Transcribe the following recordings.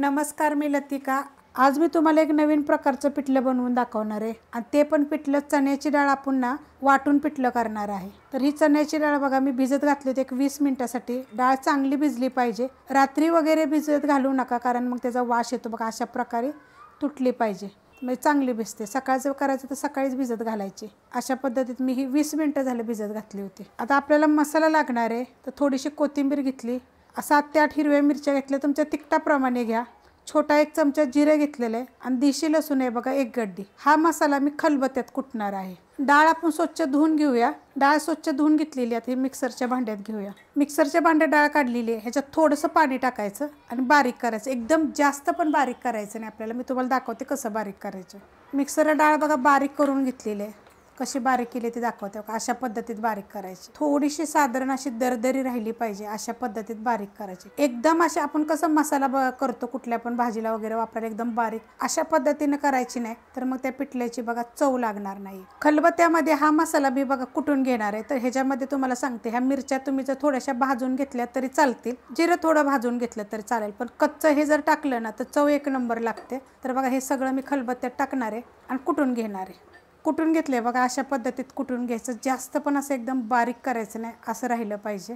नमस्कार, मी लतिका। आज मी तुम्हाला एक नवीन प्रकारचं पिठलं बनवून दाखवणार आहे आणि ते पण पिठलं चण्याची डाळ आपण ना वाटून पिठलं करणार आहे। तर ही चण्याची डाळ बघा मी भिजत घातली होती एक 20 मिनिटांसाठी। डाळ चांगली भिजली पाहिजे, रात्री वगैरे भिजत घालू नका कारण मग त्याचा वास येतो बघा। अशा प्रकारे तुटली पाहिजे, म्हणजे चांगली भिजते। सकाळचं करायचं तर सकाळीच भिजत घालायची। अशा पद्धतीत मी ही 20 मिनिटं झाले भिजत घातली होती। आता आपल्याला मसाला लागणार आहे, तर थोडीशी कोथिंबीर घेतली, 7 ते 8 हिरव्या मिरच्या घेतल्या, तुमच्या तिखटाप्रमाणे घ्या। छोटा 1 चमचा जिरे घेतलेले आहे आणि देशी लसूण आहे बघा 1 गड्डी। हा मसाला मी खलबत्त्यात कुटणार आहे। डाळ आपण स्वच्छ धुवून घेऊया। डाळ स्वच्छ धुवून घेतलेली आहे, मिक्सरच्या भांड्यात घेऊया। मिक्सरच्या भांड्यात डाळ काढलेली आहे, ह्याच्यात थोडंसं पाणी टाकायचं आणि बारीक करायचं। एकदम जास्त पण बारीक करायचं नाही आपल्याला, मी तुम्हाला दाखवते कसं बारीक करायचं। मिक्सरला डाळ बघा बारीक करून घेतलेली आहे, कशी बारीक केली ती दाखवते। अशा पद्धतीत बारीक करायची, थोडीशी साधारण अशी दरदरी राहिली पाहिजे, अशा पद्धतीत बारीक करायची। एकदम अशा आपण कसं मसाला करतो कुठल्या पण भाजीला वगैरे वापरायला एकदम बारीक अशा पद्धतीने करायची नाही, तर मग त्या पिठल्याची बघा चव लागणार नाही। खलबत्त्यामध्ये हा मसाला मी बघा कुटून घेणार आहे। तर ह्याच्यामध्ये तुम्हाला सांगते, ह्या मिरच्या तुम्ही जर थोड्याशा भाजून घेतल्या तरी चालतील, जिरं थोडं भाजून घेतलं तरी चालेल, पण कच्चं हे जर टाकलं ना तर चव 1 नंबर लागते। तर बघा हे सगळं मी खलबत्त्यात टाकणार आहे आणि कुटून घेणार आहे। कुटून घेतले बघा, अशा पद्धतीत कुटून घ्यायचं। जास्त पण असं एकदम बारीक करायचं नाही, असं राहिलं पाहिजे।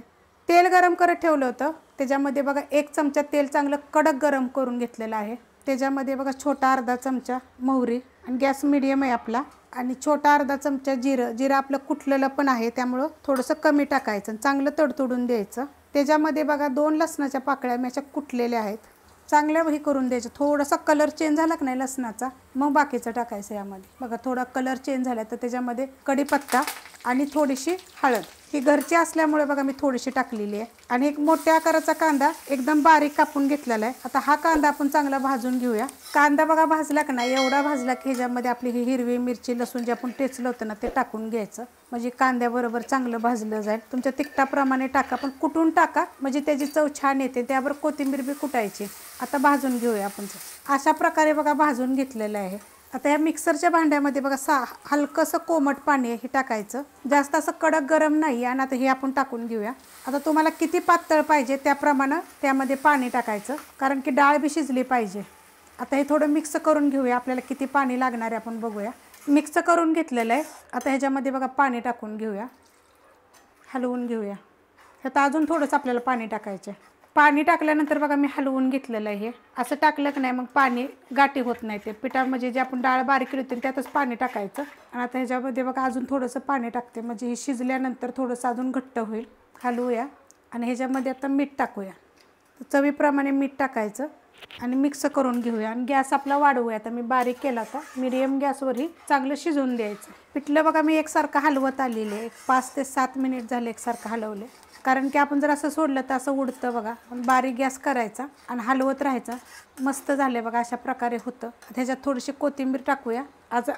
तेल गरम करत ठेवलं होतं, त्याच्यामध्ये बघा 1 चमचा तेल चांगलं कडक गरम करून घेतलेलं आहे। त्याच्यामध्ये बघा छोटा अर्धा चमचा मोहरी आणि गॅस मीडियम आहे आपला, आणि छोटा अर्धा चमचा जिरं आपलं कुटलेलं पण आहे त्यामुळं थोडंसं कमी टाकायचं, चांगलं तडतडून द्यायचं। त्याच्यामध्ये बघा 2 लसणाच्या पाकळ्या मी अशा कुटलेल्या आहेत, चांगल्या हे करून द्यायचं। थोडासा कलर चेंज झाला की नाही लसणाचा, मग बाकीचं टाकायचं यामध्ये। बघा थोडा कलर चेंज झाला तर त्याच्यामध्ये कढीपत्ता आणि थोडीशी हळद, ही घरची असल्यामुळे बघा मी थोडीशी टाकलेली आहे। आणि एक मोठ्या आकाराचा कांदा एकदम बारीक कापून घेतलेला आहे। आता हा कांदा आपण चांगला भाजून घेऊया। कांदा बघा भाजला की नाही, एवढा भाजला की ह्याच्यामध्ये आपली ही हिरवी मिरची लसूण जे आपण टेचलं होतं ना ते टाकून घ्यायचं, म्हणजे कांद्याबरोबर चांगलं भाजलं जाईल। तुमच्या तिखटाप्रमाणे टाका, पण कुटून टाका म्हणजे त्याची चव छान येते। त्याबरोबर कोथिंबीर बी कुटायची। आता भाजून घेऊया आपण, अशा प्रकारे बघा भाजून घेतलेलं आहे। आता या मिक्सरच्या भांड्यामध्ये बघा हलकंसं कोमट पाणी हे टाकायचं, जास्त असं कडक गरम नाही। आणि आता हे आपण टाकून घेऊया। आता तुम्हाला किती पातळ पाहिजे त्याप्रमाणे त्यामध्ये पाणी टाकायचं, कारण की डाळ बी शिजली पाहिजे। आता हे थोडं मिक्स करून घेऊया, आपल्याला किती पाणी लागणार आहे आपण बघूया। मिक्स करून घेतलेलं आहे, आता ह्याच्यामध्ये बघा पाणी टाकून घेऊया, हलवून घेऊया। ह्यात अजून थोडंसं आपल्याला पाणी टाकायचं। पाणी टाकल्यानंतर बघा मी हलवून घेतलेलं आहे। असं टाकलं की नाही मग पाणी गाठी होत नाही, ते पिठामध्ये जे आपण डाळ बारीक केली होती त्यातच पाणी टाकायचं। आणि आता ह्याच्यामध्ये बघा अजून थोडंसं पाणी टाकते, म्हणजे हे शिजल्यानंतर थोडंसं अजून घट्ट होईल। हलवूया आणि ह्याच्यामध्ये आता मीठ टाकूया, चवीप्रमाणे मीठ टाकायचं आणि मिक्स करून घेऊया। आणि गॅस आपला वाढवूया, आता मी बारीक केला होता, मीडियम गॅसवरही चांगलं शिजवून द्यायचं। पिठलं बघा मी एकसारखं हलवत आलेले आहे, 5 ते 7 मिनिट झाले एकसारखं हलवले, कारण की आपण जर असं सोडलं तर असं उडतं बघा। पण बारीक गॅस करायचा आणि हलवत राहायचं, मस्त झाले बघा अशा प्रकारे होतं। ह्याच्यात थोडीशी कोथिंबीर टाकूया,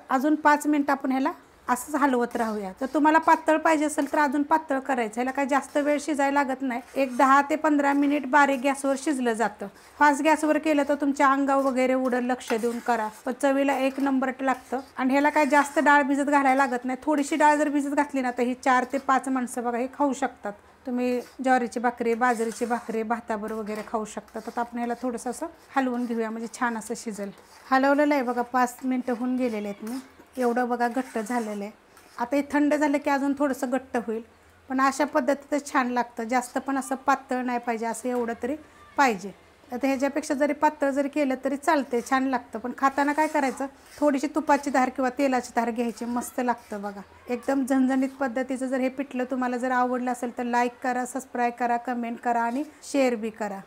अजून 5 मिनिट आपण ह्याला असंच हलवत राहूया। तर तुम्हाला पातळ पाहिजे असेल तर अजून पातळ करायचं, ह्याला काय जास्त वेळ शिजायला लागत नाही, एक 10 ते 15 मिनिट बारीक गॅसवर शिजलं जातं। फास्ट गॅसवर केलं तर तुमच्या अंगावर वगैरे उडल, लक्ष देऊन करा, पण चवीला 1 नंबर लागतं। आणि ह्याला काय जास्त डाळ भिजत घालायला लागत नाही, थोडीशी डाळ जर भिजत घातली ना तर ही 4 ते 5 माणसं बघा हे खाऊ शकतात। तुम्ही ज्वारीची भाकरी, बाजरीची भाकरी, भाताबर वगैरे खाऊ शकता। तर आपण ह्याला थोडंसं असं हलवून घेऊया, म्हणजे छान असं शिजेल। हलवलेलं आहे बघा, 5 मिनिटं होऊन गेलेले आहेत, मी एवढं बघा घट्ट झालेलं आहे। आता हे थंड झालं की अजून थोडंसं घट्ट होईल, पण अशा पद्धतीतच छान लागतं। जास्त पण असं पातळ नाही पाहिजे, असं एवढं तरी पाहिजे। आता ह्याच्यापेक्षा जरी पातळ जरी केलं तरी चालते, छान लागतं। पण खाताना काय करायचं, थोडीशी तुपाची धार किंवा तेलाची धार घ्यायची, मस्त लागतं बघा। एकदम झणझणीत पद्धतीचं जर हे पिठलं तुम्हाला जर आवडलं असेल तर लाईक करा, सबस्क्राईब करा, कमेंट करा आणि शेअर बी करा।